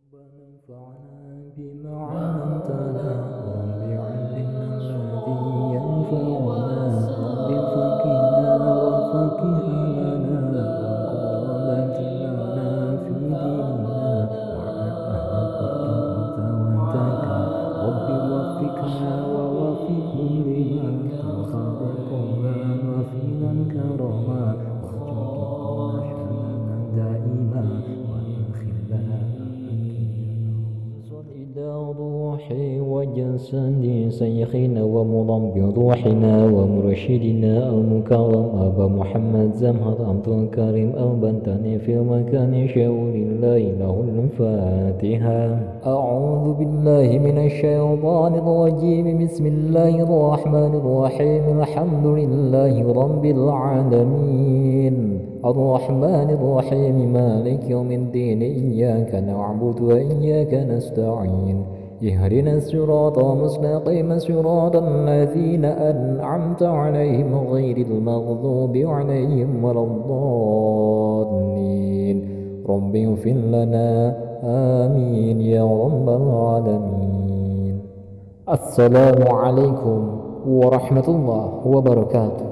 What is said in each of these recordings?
ربنا انفعنا بما علمتنا رب علمنا الذي ينفعنا رب فقهنا وفقه لنا وقربت لنا في ديننا وعن أهل القدر وتوتك رب وفقنا ووفقهم لما ترضى القرآن وفينا الكرما وارزقنا حلالا دائما إلى روحي وجسدي شيخنا ومربي روحنا ومرشدنا المكرم أبا محمد زمهر عبد الكريم البنتني في مكان شاور الله له الفاتحة. أعوذ بالله من الشيطان الرجيم. بسم الله الرحمن الرحيم. الحمد لله رب العالمين الرحمن الرحيم مالك يوم الدين إياك نعبد وإياك نستعين اهدنا الصراط المستقيم صراط الذين أنعمت عليهم غير المغضوب عليهم ولا الضالين رب اغفر لنا آمين يا رب العالمين. السلام عليكم ورحمة الله وبركاته.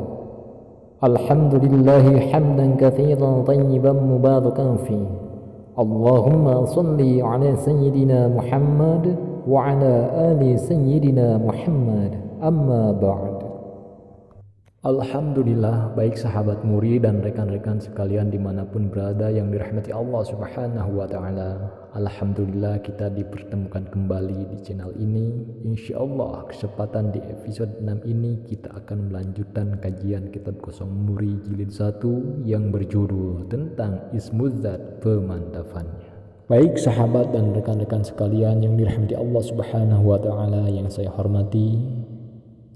Alhamdulillah hamdan katsiran tayyiban mubarakan fi. Allahumma salli ala sayyidina Muhammad wa ala ali sayyidina Muhammad. Amma ba'd. Alhamdulillah, baik sahabat murid dan rekan-rekan sekalian dimanapun berada yang dirahmati Allah subhanahu wa ta'ala. Alhamdulillah kita dipertemukan kembali di channel ini. Insya Allah kesempatan di episode 6 ini kita akan melanjutkan kajian kitab Kosong Muri jilid 1 yang berjudul tentang Ismuzzat pemantapannya. Baik sahabat dan rekan-rekan sekalian yang dirahmati Allah subhanahu wa ta'ala yang saya hormati,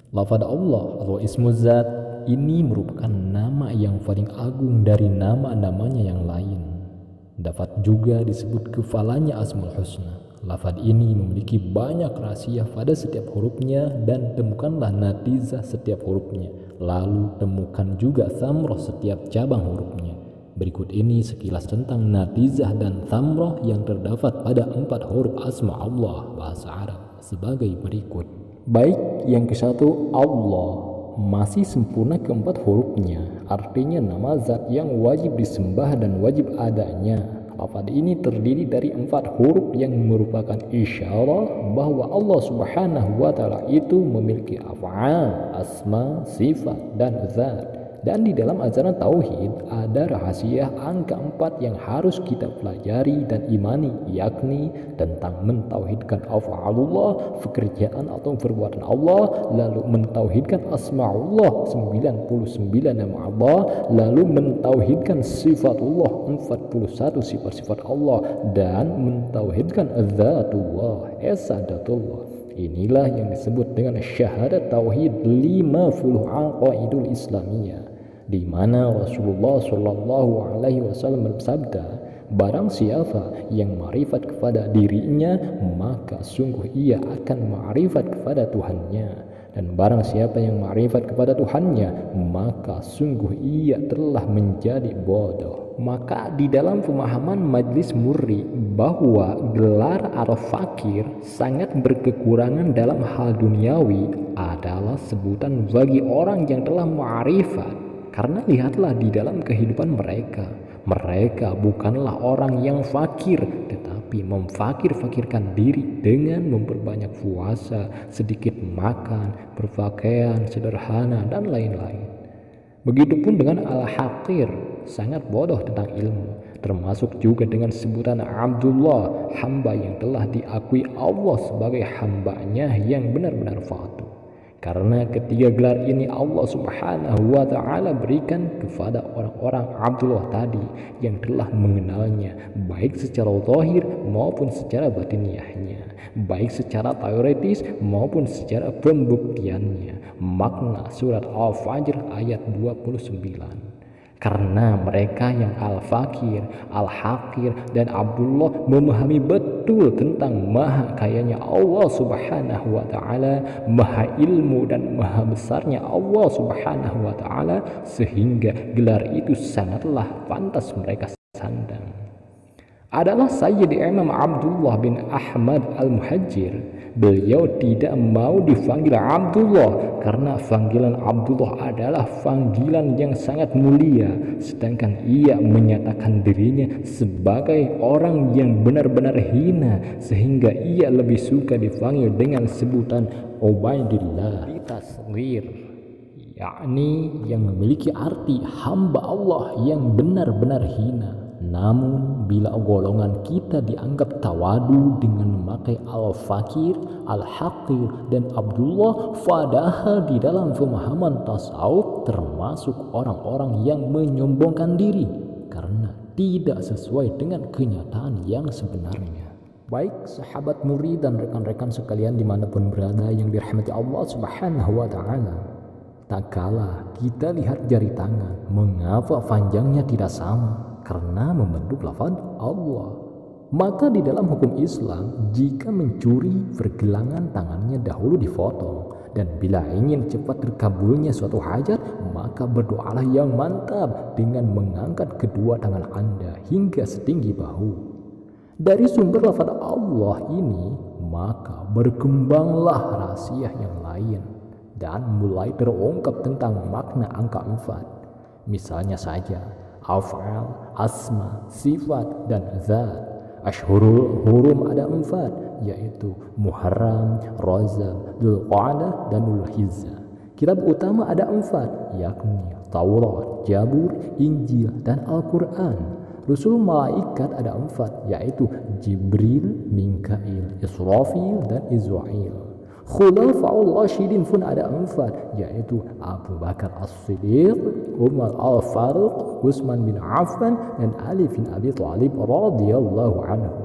lafaz Allah atau Ismuzzat ini merupakan nama yang paling agung dari nama-namanya yang lain. Dapat juga disebut kepalanya Asmaul Husna. Lafaz ini memiliki banyak rahasia pada setiap hurufnya dan temukanlah natizah setiap hurufnya. Lalu temukan juga thamroh setiap cabang hurufnya. Berikut ini sekilas tentang natizah dan thamroh yang terdapat pada 4 huruf asma Allah bahasa Arab sebagai berikut. Baik, yang ke-1 Allah. Masih sempurna ke-4 hurufnya, artinya nama zat yang wajib disembah dan wajib adanya. Lafaz ini terdiri dari 4 huruf yang merupakan isyarat bahwa Allah subhanahu wa ta'ala itu memiliki af'al, asma, sifat, dan zat. Dan di dalam ajaran Tauhid ada rahasia angka 4 yang harus kita pelajari dan imani, yakni tentang mentauhidkan af'alullah, pekerjaan atau perbuatan Allah, lalu mentauhidkan asma'ullah, 99 nama Allah, lalu mentauhidkan sifatullah, 41 sifat-sifat Allah, dan mentauhidkan dzatullah, esadatullah. Inilah yang disebut dengan syahadat tauhid 50 aqaidul islamiyah, di mana Rasulullah Shallallahu Alaihi Wasallam bersabda, barang siapa yang ma'rifat kepada dirinya maka sungguh ia akan ma'rifat kepada Tuhannya, dan barang siapa yang ma'rifat kepada Tuhannya maka sungguh ia telah menjadi bodoh. Maka di dalam pemahaman Majlis Murri bahwa gelar Ar-Fakir sangat berkekurangan dalam hal duniawi adalah sebutan bagi orang yang telah ma'rifat. Karena lihatlah di dalam kehidupan mereka bukanlah orang yang fakir, tetapi memfakir-fakirkan diri dengan memperbanyak puasa, sedikit makan, berpakaian sederhana, dan lain-lain. Begitupun dengan Al-Haqir, sangat bodoh tentang ilmu, termasuk juga dengan sebutan Abdullah, hamba yang telah diakui Allah sebagai hambanya yang benar-benar patuh. Karena ketiga gelar ini Allah subhanahu wa ta'ala berikan kepada orang-orang Abdullah tadi yang telah mengenalnya, baik secara zahir maupun secara batiniahnya, baik secara teoritis maupun secara pembuktiannya. Makna surat Al-Fajr ayat 29. Karena mereka yang Al-Fakir, Al-Haqir, dan Abdullah memahami betul tentang maha kayanya Allah subhanahu wa ta'ala, maha ilmu dan maha besarnya Allah subhanahu wa ta'ala, sehingga gelar itu sangatlah pantas mereka sandang. adalah Sayyid Imam Abdullah bin Ahmad Al-Muhajir. Beliau tidak mau dipanggil Abdullah karena panggilan Abdullah adalah panggilan yang sangat mulia, sedangkan ia menyatakan dirinya sebagai orang yang benar-benar hina, sehingga ia lebih suka dipanggil dengan sebutan Ubaidillah bitasghir, yakni yang memiliki arti hamba Allah yang benar-benar hina. Namun bila golongan kita dianggap tawadu dengan memakai al-fakir, al-haqir, dan Abdullah, padahal di dalam pemahaman tasawuf termasuk orang-orang yang menyombongkan diri karena tidak sesuai dengan kenyataan yang sebenarnya. Baik sahabat murid dan rekan-rekan sekalian dimanapun berada yang dirahmati Allah Subhanahu wa ta'ala, tak kalah kita lihat jari tangan, mengapa panjangnya tidak sama? Karena membentuk lafaz Allah. Maka di dalam hukum Islam, jika mencuri, pergelangan tangannya dahulu dipotong, dan bila ingin cepat terkabulnya suatu hajat, maka berdoalah yang mantap dengan mengangkat kedua tangan Anda hingga setinggi bahu. Dari sumber lafaz Allah ini, maka berkembanglah rahasia yang lain dan mulai terungkap tentang makna angka 4. Misalnya saja af'al, asma, sifat, dan zat. Ashhurul hurum ada 4, yaitu Muharram, Rajab, Dzulqa'dah, dan Dzulhijjah. Kitab utama ada 4, yakni Taurat, Zabur, Injil, dan Al-Quran. Rusul malaikat ada 4, yaitu Jibril, Mikail, Israfil, dan Israil. Khulafaul Rasyidin pun ada 4, yaitu Abu Bakar As-Siddiq, Umar Al-Faruq, Utsman bin Affan, dan Ali bin Abi Thalib radhiyallahu anhu.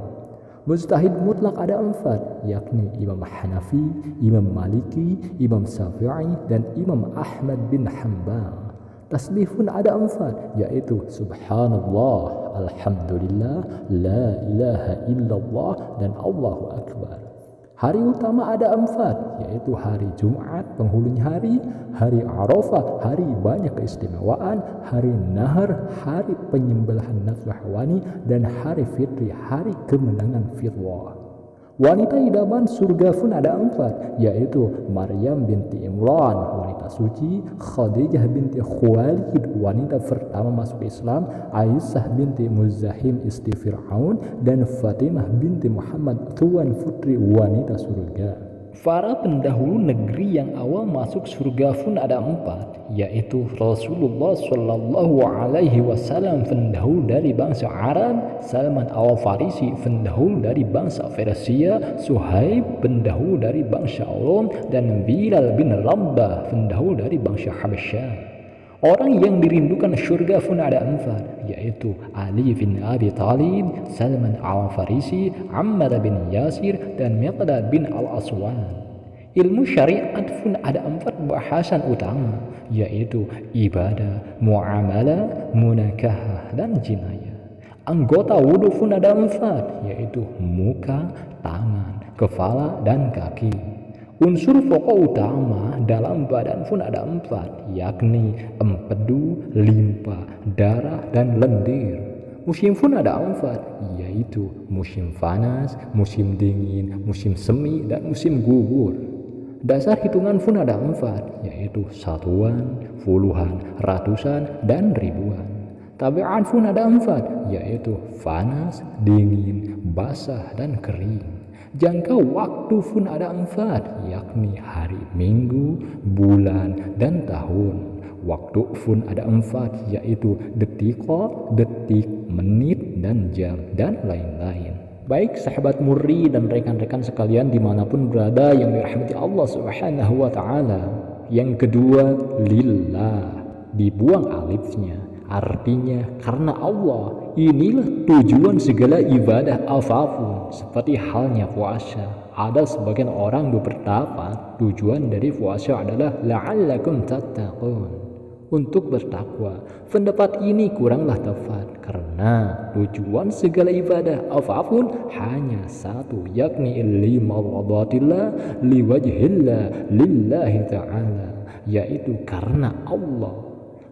Mujtahid mutlak ada 4, yakni Imam Hanafi, Imam Maliki, Imam Syafi'i, dan Imam Ahmad bin Hanbal. Tasbih pun ada 4, yaitu Subhanallah, Alhamdulillah, La ilaha illallah, dan Allahu Akbar. Hari utama ada 4, yaitu hari Jumat, penghulunya hari Arafah, hari banyak keistimewaan, hari Nahar, hari penyembelihan nafsu hawani, dan hari Fitri, hari kemenangan fitrah. Wanita idaman surga pun ada 4, yaitu Maryam binti Imran, wanita suci, Khadijah binti Khuwailid, wanita pertama masuk Islam, Aisyah binti Muzahim istri Fir'aun, dan Fatimah binti Muhammad, tuan putri wanita surga. Para pendahulu negeri yang awal masuk surga pun ada 4, yaitu Rasulullah Shallallahu Alaihi Wasallam, pendahulu dari bangsa Arab, Salman Al-Farisi, pendahulu dari bangsa Persia, Suhaib, pendahulu dari bangsa Rom, dan Bilal bin Rabah, pendahulu dari bangsa Habasyah. Orang yang dirindukan surga pun ada 4, yaitu Ali bin Abi Thalib, Salman Al-Farisi, Ammar bin Yasir, dan Miqdad bin Al-Aswad. Ilmu syariat pun ada 4 bahasan utama, yaitu ibadah, muamalah, munakahah, dan jinayah. Anggota wudhu pun ada 4, yaitu muka, tangan, kepala, dan kaki. Unsur pokok utama dalam badan pun ada 4, yakni empedu, limpa, darah, dan lendir. Musim pun ada 4, yaitu musim panas, musim dingin, musim semi, dan musim gugur. Dasar hitungan pun ada 4, yaitu satuan, puluhan, ratusan, dan ribuan. Tabiat pun ada 4, yaitu panas, dingin, basah, dan kering. Jangka waktu pun ada 4, yakni hari, minggu, bulan, dan tahun. Waktu pun ada 4, yaitu detikot, detik, menit, dan jam, dan lain-lain. Baik sahabat murid dan rekan-rekan sekalian dimanapun berada yang dirahmati Allah Subhanahu wa ta'ala. Yang kedua, lillah, dibuang alifnya, artinya karena Allah. Inilah tujuan segala ibadah apapun, seperti halnya puasa. Ada sebagian orang berpendapat tujuan dari puasa adalah la'allakum tattaqun, untuk bertakwa. Pendapat ini kuranglah tepat karena tujuan segala ibadah apapun hanya satu, yakni limaradatillah, liwajhillah, lillahi ta'ala, yaitu karena Allah.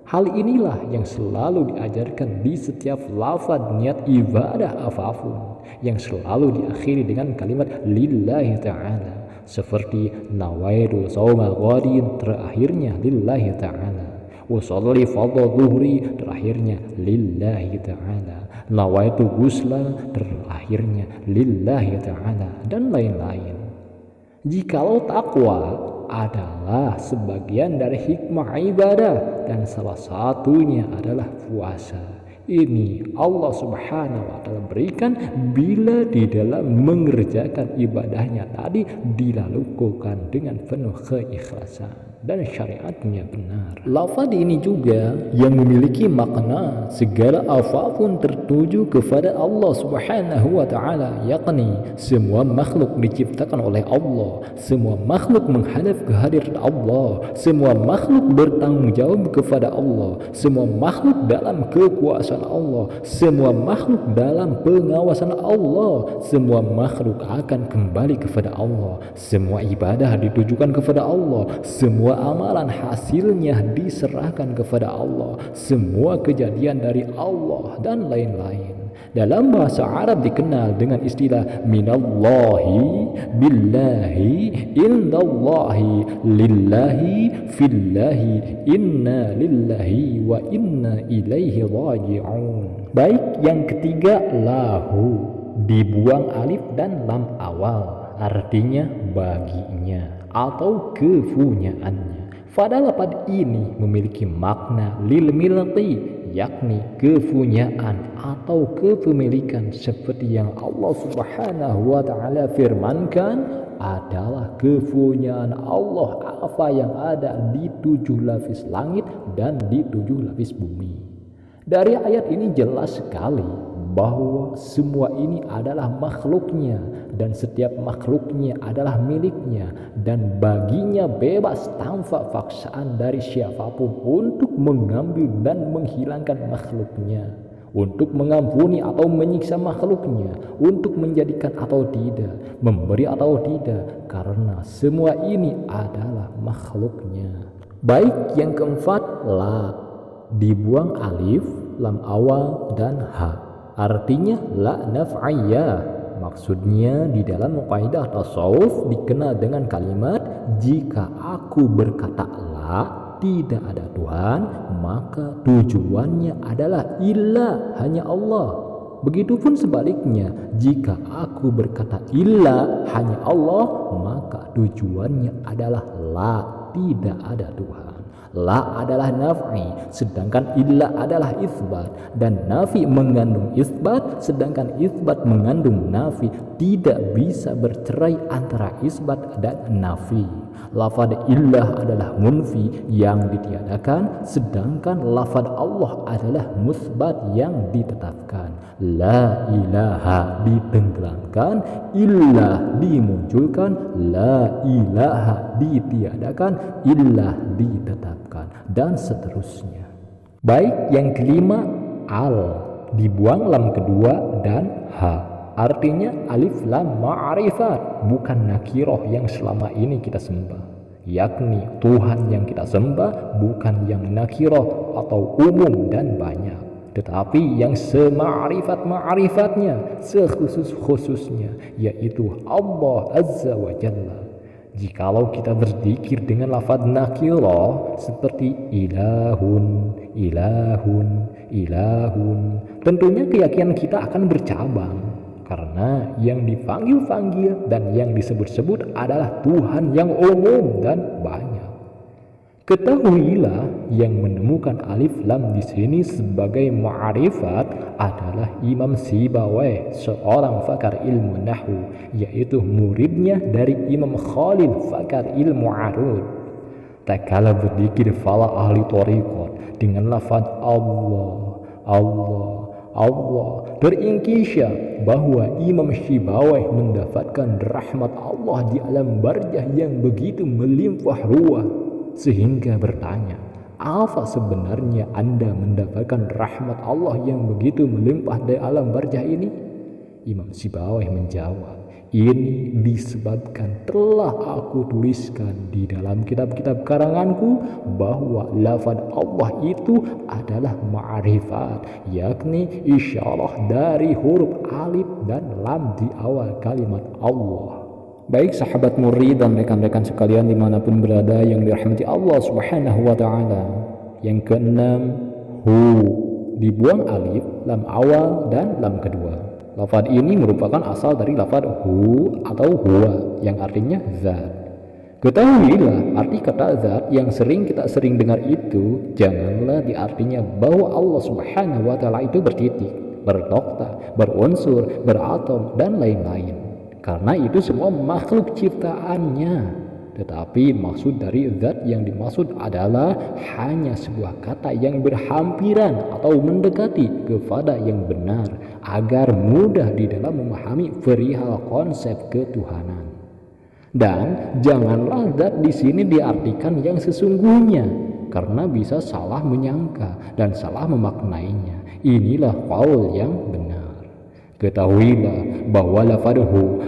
Hal inilah yang selalu diajarkan di setiap lafaz niat ibadah apapun, yang selalu diakhiri dengan kalimat lillahi ta'ala, seperti nawaitu shauma ghadin, terakhirnya lillahi ta'ala, usolli fardhu dhuhri, terakhirnya lillahi ta'ala, nawaitu ghusla, terakhirnya lillahi ta'ala, dan lain-lain. Jikalau takwa adalah sebagian dari hikmah ibadah dan salah satunya adalah puasa, ini Allah Subhanahu wa Ta'ala berikan bila di dalam mengerjakan ibadahnya tadi dilakukan dengan penuh keikhlasan dan syariatnya benar. Lafaz ini juga yang memiliki makna segala apapun tertuju kepada Allah Subhanahu wa Ta'ala, yakni semua makhluk diciptakan oleh Allah, semua makhluk menghadap kehadiran Allah, semua makhluk bertanggung jawab kepada Allah, semua makhluk dalam kekuasaan Allah, semua makhluk dalam pengawasan Allah, semua makhluk akan kembali kepada Allah, semua ibadah ditujukan kepada Allah, semua amalan hasilnya diserahkan kepada Allah, semua kejadian dari Allah, dan lain-lain. Dalam bahasa Arab dikenal dengan istilah minallahi, billahi, indallahi, lillahi, fillahi, inna lillahi wa inna ilaihi raji'un. Baik, yang ketiga lahu, dibuang alif dan lam awal, artinya baginya atau kepunyaannya. Pada lafaz ini memiliki makna lil milki, yakni kepunyaan atau kepemilikan, seperti yang Allah Subhanahu wa Ta'ala firmankan, adalah kepunyaan Allah apa yang ada di 7 lapis langit dan di 7 lapis bumi. Dari ayat ini jelas sekali bahwa semua ini adalah makhluknya dan setiap makhluknya adalah miliknya, dan baginya bebas tanpa paksaan dari siapapun untuk mengambil dan menghilangkan makhluknya, untuk mengampuni atau menyiksa makhluknya, untuk menjadikan atau tidak, memberi atau tidak, karena semua ini adalah makhluknya. Baik, yang keempat, la, dibuang alif, lam awal, dan ha, artinya la naf'iyah. Maksudnya di dalam kaidah tasawuf dikenal dengan kalimat jika aku berkata la, tidak ada Tuhan, maka tujuannya adalah ilah, hanya Allah. Begitupun sebaliknya, jika aku berkata ilah, hanya Allah, maka tujuannya adalah la, tidak ada Tuhan. La adalah naf'i, sedangkan illa adalah isbat, dan nafi mengandung isbat, sedangkan isbat mengandung nafi. Tidak bisa bercerai antara isbat dan nafi. Lafaz illah adalah munfi yang ditiadakan, sedangkan lafaz Allah adalah musbat yang ditetapkan. La ilaha ditenggelamkan, illah dimunculkan, la ilaha ditiadakan, illah ditetapkan, dan seterusnya. Baik, yang kelima, al, dibuang lam kedua dan ha, artinya alif lam ma'rifat, bukan nakiroh yang selama ini kita sembah, yakni Tuhan yang kita sembah bukan yang nakiroh atau umum dan banyak, tetapi yang sema'rifat-ma'rifatnya, sekhusus-khususnya, yaitu Allah Azza wa Jalla. Jikalau kita berzikir dengan lafaz nakirah seperti ilahun, ilahun, ilahun, tentunya keyakinan kita akan bercabang, karena yang dipanggil-panggil dan yang disebut-sebut adalah Tuhan yang umum dan banyak. Ketahuilah yang menemukan alif lam di sini sebagai ma'rifat adalah Imam Sibawayh, seorang pakar ilmu nahwu, yaitu muridnya dari Imam Khalil, pakar ilmu arud. Tak kala berzikir fala ahli thariqat dengan lafaz Allah, Allah, Allah, berinkisya bahwa Imam Sibawayh mendapatkan rahmat Allah di alam barzah yang begitu melimpah ruah, sehingga bertanya, apa sebenarnya Anda mendapatkan rahmat Allah yang begitu melimpah di alam barzah ini? Imam Sibawayh menjawab, ini disebabkan telah aku tuliskan di dalam kitab-kitab karanganku bahwa lafaz Allah itu adalah ma'rifat, yakni isyarah dari huruf alif dan lam di awal kalimat Allah. Baik sahabat murid dan rekan-rekan sekalian dimanapun berada yang dirahmati Allah subhanahu wa ta'ala. Yang keenam, hu, dibuang alif, lam awal dan lam kedua. Lafaz ini merupakan asal dari lafaz hu atau huwa yang artinya zat. Ketahuilah arti kata zat yang kita sering dengar itu janganlah diartinya bahwa Allah subhanahu wa ta'ala itu bertitik, bernokta, berunsur, beratom dan lain-lain. Karena itu semua makhluk ciptaannya. Tetapi maksud dari zat yang dimaksud adalah hanya sebuah kata yang berhampiran atau mendekati kepada yang benar agar mudah di dalam memahami perihal konsep ketuhanan. Dan janganlah zat di sini diartikan yang sesungguhnya karena bisa salah menyangka dan salah memaknainya. Inilah qaul yang benar. Ketahuilah bahwa lafaz hu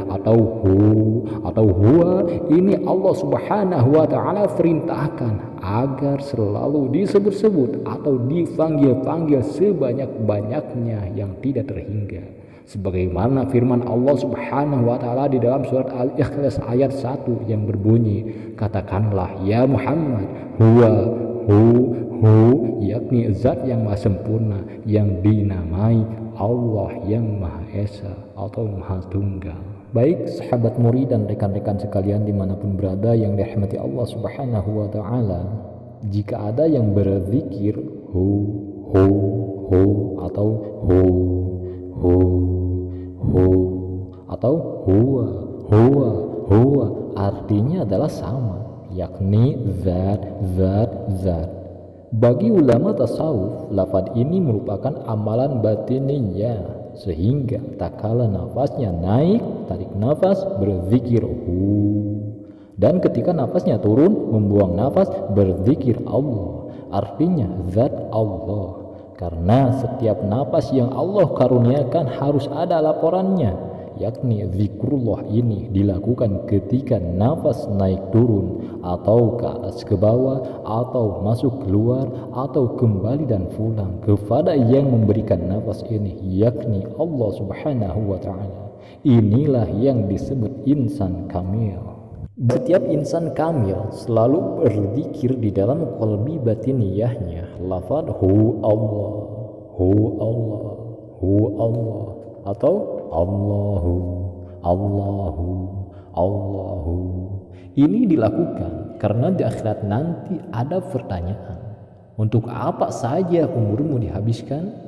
atau huwa ini Allah subhanahu wa ta'ala perintahkan agar selalu disebut-sebut atau dipanggil-panggil sebanyak-banyaknya yang tidak terhingga. Sebagaimana firman Allah subhanahu wa ta'ala di dalam surat Al-Ikhlas ayat 1 yang berbunyi, katakanlah ya Muhammad, huwa hu yakni zat yang maha sempurna yang dinamai Allah yang Maha Esa atau Maha Tunggal. Baik sahabat murid dan rekan-rekan sekalian dimanapun berada yang dirahmati Allah subhanahu wa ta'ala, jika ada yang berzikir hu atau hu atau huwa artinya adalah sama, yakni zat. Bagi ulama tasawuf, lafaz ini merupakan amalan batiniyah, sehingga tak kala nafasnya naik, tarik nafas, berzikir hu, dan ketika nafasnya turun, membuang nafas, berzikir Allah, artinya zat Allah. Karena setiap nafas yang Allah karuniakan harus ada laporannya, yakni zikrullah ini dilakukan ketika nafas naik turun atau ke atas ke bawah atau masuk keluar atau kembali dan pulang kepada yang memberikan nafas ini, yakni Allah subhanahu wa ta'ala. Inilah yang disebut insan kamil. Setiap insan kamil selalu berzikir di dalam qalbi batiniyahnya lafaz hu Allah atau Allahu. Ini dilakukan karena di akhirat nanti ada pertanyaan. Untuk apa saja umurmu dihabiskan?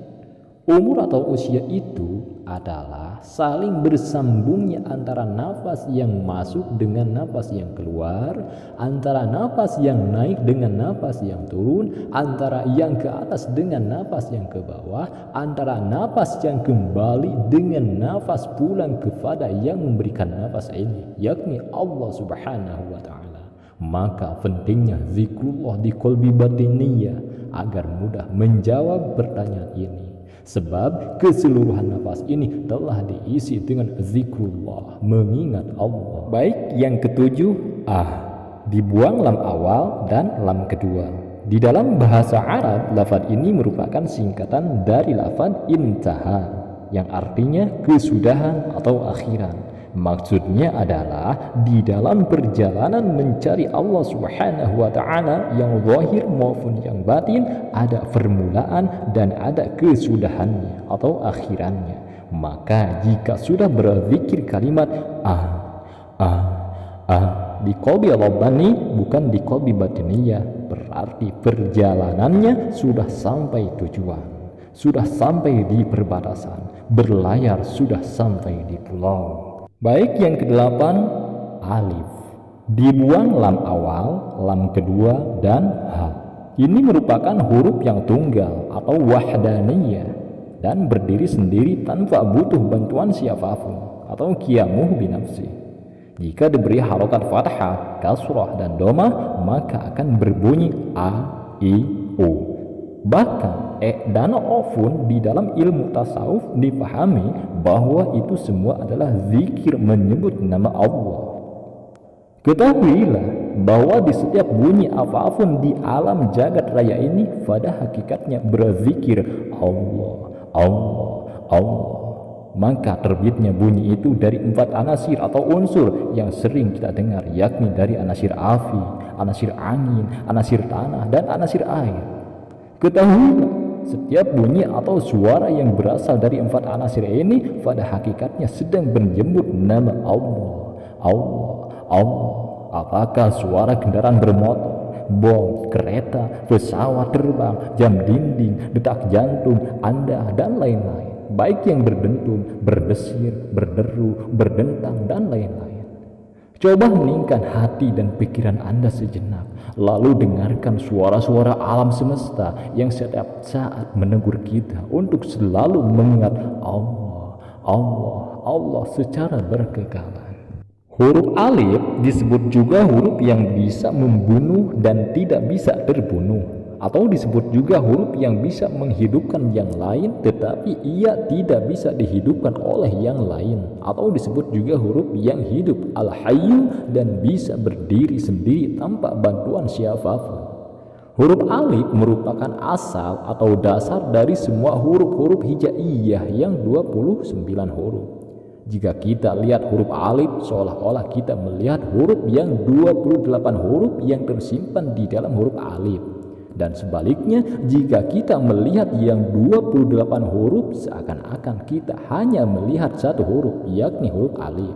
Umur atau usia itu adalah saling bersambungnya antara nafas yang masuk dengan nafas yang keluar, antara nafas yang naik dengan nafas yang turun, antara yang ke atas dengan nafas yang ke bawah, antara nafas yang kembali dengan nafas pulang kepada yang memberikan nafas ini, yakni Allah subhanahu wa ta'ala. Maka pentingnya zikrullah di qalbi batiniyah agar mudah menjawab pertanyaan ini. Sebab keseluruhan nafas ini telah diisi dengan zikrullah, mengingat Allah. Baik, yang ketujuh, dibuang lam awal dan lam kedua. Di dalam bahasa Arab, lafaz ini merupakan singkatan dari lafaz intaha, yang artinya kesudahan atau akhiran. Maksudnya adalah di dalam perjalanan mencari Allah subhanahu wa ta'ala yang zahir maupun yang batin ada permulaan dan ada kesudahannya atau akhirannya. Maka jika sudah berzikir kalimat di qalbi rabbani bukan di qalbi batiniyah, berarti perjalanannya sudah sampai tujuan, sudah sampai di perbatasan, berlayar sudah sampai di pulau. Baik, yang kedelapan, alif. Dibuang lam awal, lam kedua, dan ha. Ini merupakan huruf yang tunggal atau wahdaniyah dan berdiri sendiri tanpa butuh bantuan siapapun atau qiyamuh binafsi. Jika diberi harokat fathah, kasrah, dan domah, maka akan berbunyi a, i, u. Bahkan dana ofun di dalam ilmu tasawuf dipahami bahwa itu semua adalah zikir menyebut nama Allah. Ketahuilah bahwa di setiap bunyi apapun di alam jagat raya ini pada hakikatnya berzikir Allah, Allah, Allah. Maka terbitnya bunyi itu dari 4 anasir atau unsur yang sering kita dengar, yakni dari anasir api, anasir angin, anasir tanah, dan anasir air. Ketahuilah, setiap bunyi atau suara yang berasal dari 4 anasir ini pada hakikatnya sedang menyebut nama Allah, Allah, Allah. Apakah suara kendaraan bermotor, bom, kereta, pesawat terbang, jam dinding, detak jantung Anda, dan lain-lain, baik yang berdentum, berdesir, berderu, berdentang, dan lain-lain. Coba heningkan hati dan pikiran Anda sejenak, lalu dengarkan suara-suara alam semesta yang setiap saat menegur kita untuk selalu mengingat Allah, Allah, Allah secara berkekalan. Huruf alif disebut juga huruf yang bisa membunuh dan tidak bisa terbunuh, atau disebut juga huruf yang bisa menghidupkan yang lain tetapi ia tidak bisa dihidupkan oleh yang lain, atau disebut juga huruf yang hidup al-hayyu dan bisa berdiri sendiri tanpa bantuan siapapun. Huruf alif merupakan asal atau dasar dari semua huruf-huruf hijaiyah yang 29 huruf. Jika kita lihat huruf alif, seolah-olah kita melihat huruf yang 28 huruf yang tersimpan di dalam huruf alif. Dan sebaliknya, jika kita melihat yang 28 huruf, seakan-akan kita hanya melihat satu huruf, yakni huruf alif.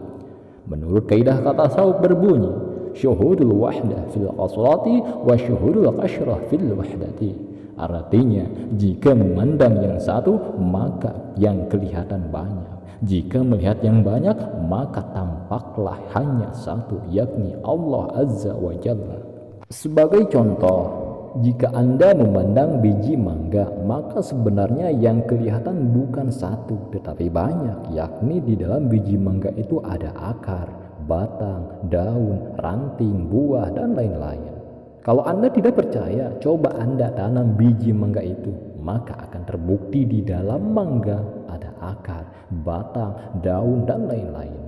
Menurut kaidah kata tasawuf berbunyi, syuhudul wahdah fil qaslati wa syuhudul qashrah fil wahdati. Artinya, jika memandang yang satu, maka yang kelihatan banyak. Jika melihat yang banyak, maka tampaklah hanya satu, yakni Allah Azza wa Jalla. Sebagai contoh, jika Anda memandang biji mangga, maka sebenarnya yang kelihatan bukan satu, tetapi banyak, yakni di dalam biji mangga itu ada akar, batang, daun, ranting, buah, dan lain-lain. Kalau Anda tidak percaya, coba Anda tanam biji mangga itu, maka akan terbukti di dalam mangga ada akar, batang, daun, dan lain-lain.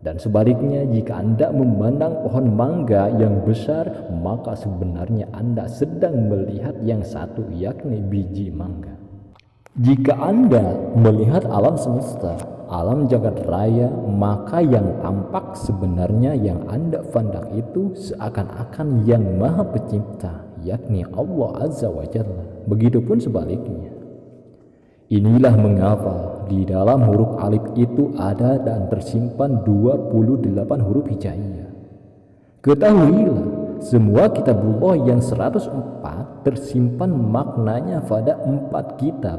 Dan sebaliknya, jika Anda memandang pohon mangga yang besar, maka sebenarnya Anda sedang melihat yang satu, yakni biji mangga. Jika Anda melihat alam semesta, alam jagat raya, maka yang tampak sebenarnya yang Anda pandang itu seakan-akan yang Maha Pencipta, yakni Allah Azza wa Jalla. Begitupun sebaliknya. Inilah mengapa di dalam huruf alif itu ada dan tersimpan 28 huruf hijaiyah. Ketahuilah, semua kitabullah yang 104 tersimpan maknanya pada 4 kitab.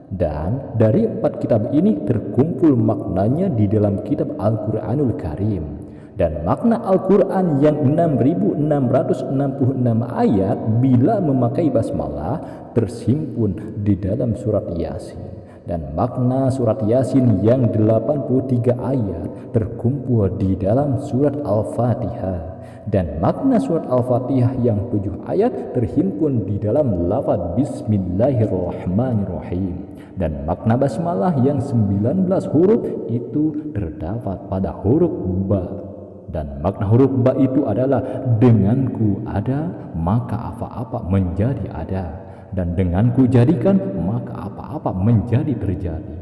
Dan dari 4 kitab ini terkumpul maknanya di dalam kitab Al-Quranul Karim. Dan makna Al-Quran yang 6666 ayat bila memakai basmalah tersimpun di dalam surat Yasin. Dan makna surat Yasin yang 83 ayat terkumpul di dalam surat Al-Fatihah. Dan makna surat Al-Fatihah yang 7 ayat terhimpun di dalam lafaz Bismillahirrahmanirrahim. Dan makna basmalah yang 19 huruf itu terdapat pada huruf ba. Dan makna huruf ba itu adalah denganku ada, maka apa-apa menjadi ada. Dan denganku jadikan, maka apa-apa menjadi terjadi.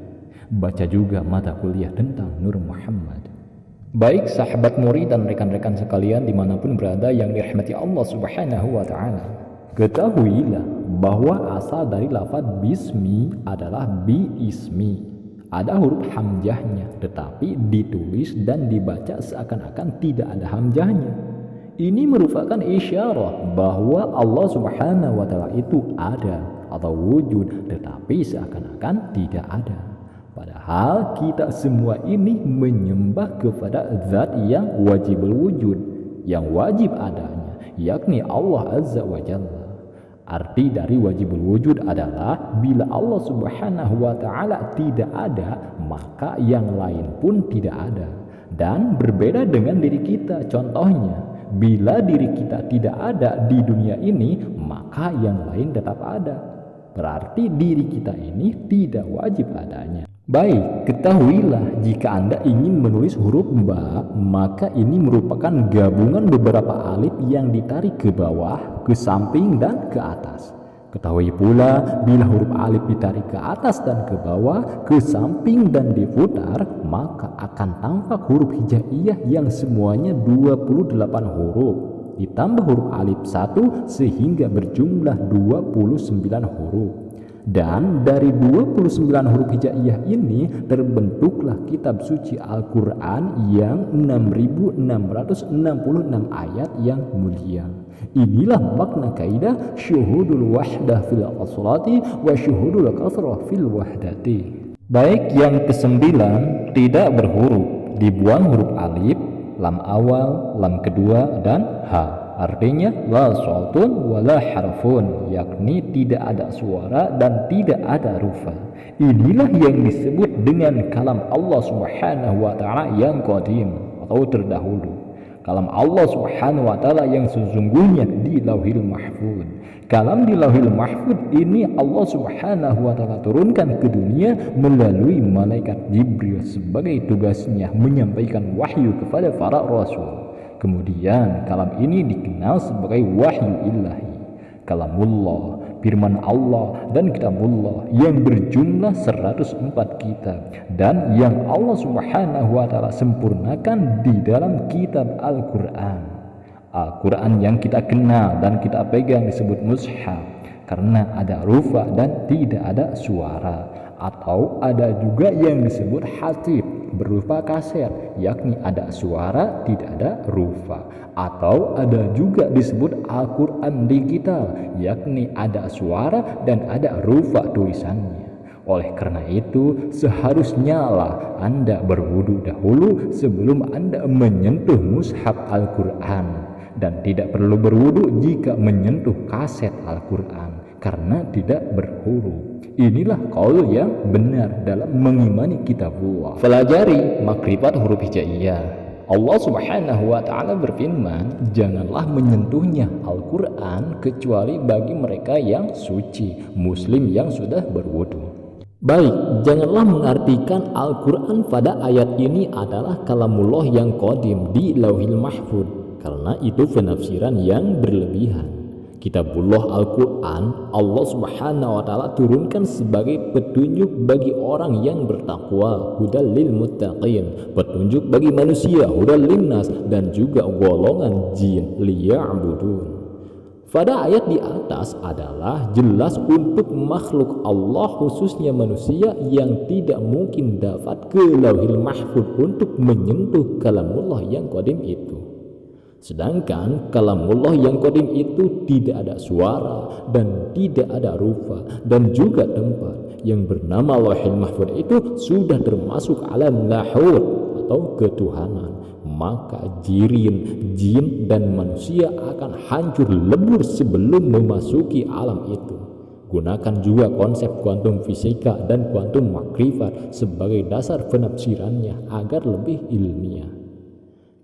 Baca juga mata kuliah tentang Nur Muhammad. Baik sahabat murid dan rekan-rekan sekalian dimanapun berada yang dirahmati Allah Subhanahu wa Ta'ala, ketahuilah bahwa asal dari lafaz bismi adalah bi ismi. Ada huruf hamzahnya, tetapi ditulis dan dibaca seakan-akan tidak ada hamzahnya. Ini merupakan isyarat bahwa Allah Subhanahu wa Ta'ala itu ada atau wujud, tetapi seakan-akan tidak ada. Padahal kita semua ini menyembah kepada zat yang wajibul wujud, yang wajib adanya, yakni Allah Azza wa Jalla. Arti dari wajibul wujud adalah bila Allah Subhanahu wa Ta'ala tidak ada, maka yang lain pun tidak ada. Dan berbeda dengan diri kita. Contohnya, bila diri kita tidak ada di dunia ini, maka yang lain tetap ada. berarti diri kita ini tidak wajib adanya. Baik, ketahuilah jika Anda ingin menulis huruf ba, maka ini merupakan gabungan beberapa alif yang ditarik ke bawah, ke samping, dan ke atas. Ketahui pula, bila huruf alif ditarik ke atas dan ke bawah, ke samping, dan diputar, maka akan tampak huruf hijaiyah yang semuanya 28 huruf. Ditambah huruf alif 1 sehingga berjumlah 29 huruf. Dan dari 29 huruf hijaiyah ini terbentuklah kitab suci Al-Quran yang 6.666 ayat yang mulia. Inilah makna kaidah syuhudul wahdah fil aslati wa syuhudul kasrah fil wahdati. Baik, yang kesembilan, tidak berhuruf, dibuang huruf alif, lam awal, lam kedua, dan ha. Artinya la sautun wala harfun, yakni tidak ada suara dan tidak ada rufa. Inilah yang disebut dengan kalam Allah Subhanahu wa taala yang qadim atau terdahulu. Kalam Allah Subhanahu wa taala yang sesungguhnya di Lauhil Mahfuz. Kalam di Lauhil Mahfuz ini Allah Subhanahu wa taala turunkan ke dunia melalui malaikat Jibril sebagai tugasnya menyampaikan wahyu kepada para rasul. Kemudian kalam ini dikenal sebagai wahyu ilahi, kalamullah, firman Allah, dan kitabullah yang berjumlah 104 kitab dan yang Allah Subhanahu wa taala sempurnakan di dalam kitab Al-Quran. Al-Quran yang kita kenal dan kita pegang disebut mushaf karena ada rufa dan tidak ada suara. Atau ada juga yang disebut hatib berupa kaset, yakni ada suara tidak ada rufa. Atau ada juga disebut Al-Quran digital, yakni ada suara dan ada rufa tulisannya. Oleh karena itu seharusnya lah Anda berwudu dahulu sebelum Anda menyentuh mushaf Al-Quran, dan tidak perlu berwudu jika menyentuh kaset Al-Quran karena tidak berhuruf. Inilah qaul yang benar dalam mengimani kitabullah. Pelajari makrifat huruf hijaiyah. Allah Subhanahu wa taala berfirman, janganlah menyentuhnya Al-Quran kecuali bagi mereka yang suci, muslim yang sudah berwudu. Baik, janganlah mengartikan Al-Quran pada ayat ini adalah kalamullah yang qadim di Lauhil Mahfuz, karena itu penafsiran yang berlebihan. Kitabullah Al-Quran Allah Subhanahu wa taala turunkan sebagai petunjuk bagi orang yang bertakwa, hudal lil muttaqin, petunjuk bagi manusia, hudal linnas, dan juga golongan jin liya'budun. Pada ayat di atas adalah jelas untuk makhluk Allah khususnya manusia yang tidak mungkin dapat ke Lauhil Mahfuz untuk menyentuh kalamullah yang qadim itu. Sedangkan kalamullah yang qadim itu tidak ada suara dan tidak ada rufa, dan juga tempat yang bernama Lauhil Mahfuz itu sudah termasuk alam lahur atau ketuhanan. Maka jin dan manusia akan hancur lebur sebelum memasuki alam itu. Gunakan juga konsep kuantum fisika dan kuantum makrifat sebagai dasar penafsirannya agar lebih ilmiah.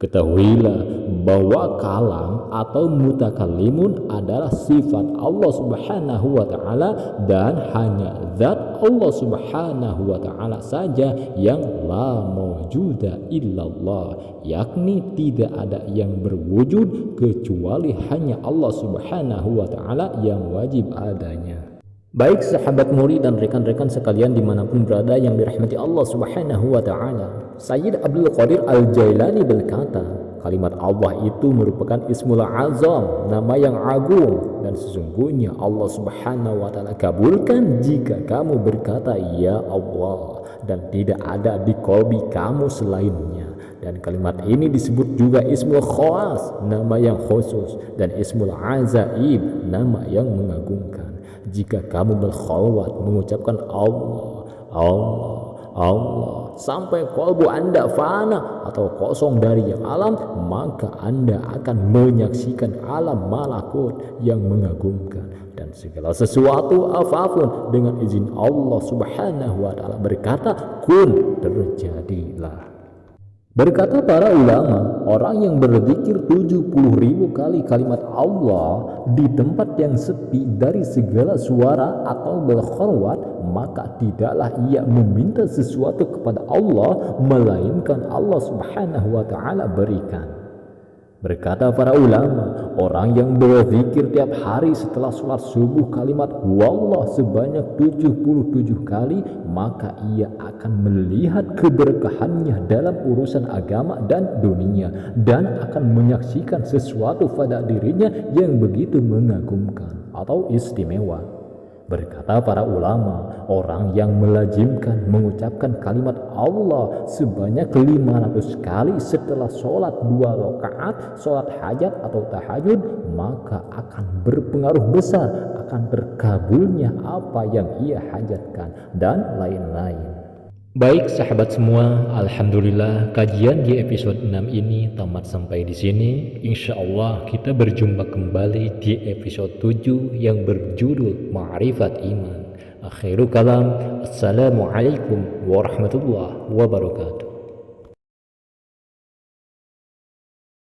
Ketahuilah bahwa kalam atau mutakallimun adalah sifat Allah Subhanahu wa taala dan hanya zat Allah Subhanahu wa taala saja yang la mawjuda illallah, yakni tidak ada yang berwujud kecuali hanya Allah Subhanahu wa taala yang wajib adanya. Baik sahabat murid dan rekan-rekan sekalian dimanapun berada yang dirahmati Allah Subhanahu wa ta'ala, Sayyid Abdul Qadir Al-Jailani berkata, kalimat Allah itu merupakan Ismul Azam, nama yang agung, dan sesungguhnya Allah Subhanahu wa ta'ala kabulkan jika kamu berkata ya Allah, dan tidak ada di qalbi kamu selainnya. Dan kalimat ini disebut juga Ismul Khawas, nama yang khusus, dan Ismul Azaib, nama yang mengagumkan. Jika kamu berkhalwat mengucapkan Allah, Allah, Allah sampai kalbu Anda fana atau kosong dari yang alam, maka Anda akan menyaksikan alam malakut yang mengagumkan, dan segala sesuatu apapun dengan izin Allah Subhanahu wa taala berkata kun, terjadilah. Berkata para ulama, orang yang berzikir 70.000 kali kalimat Allah di tempat yang sepi dari segala suara atau berkhorwat, maka tidaklah ia meminta sesuatu kepada Allah, melainkan Allah Subhanahu wa Ta'ala berikan. Berkata para ulama, orang yang berzikir tiap hari setelah sholat subuh kalimat wallah sebanyak 77 kali, maka ia akan melihat keberkahannya dalam urusan agama dan dunia, dan akan menyaksikan sesuatu pada dirinya yang begitu mengagumkan atau istimewa. Berkata para ulama, orang yang melazimkan mengucapkan kalimat Allah sebanyak 500 kali setelah sholat 2 rakaat, sholat hajat atau tahajud, maka akan berpengaruh besar akan terkabulnya apa yang ia hajatkan dan lain-lain. Baik sahabat semua, alhamdulillah kajian di episode 6 ini tamat sampai di sini. Insya Allah kita berjumpa kembali di episode 7 yang berjudul Ma'rifat Iman. Akhirul kalam, assalamualaikum warahmatullahi wabarakatuh.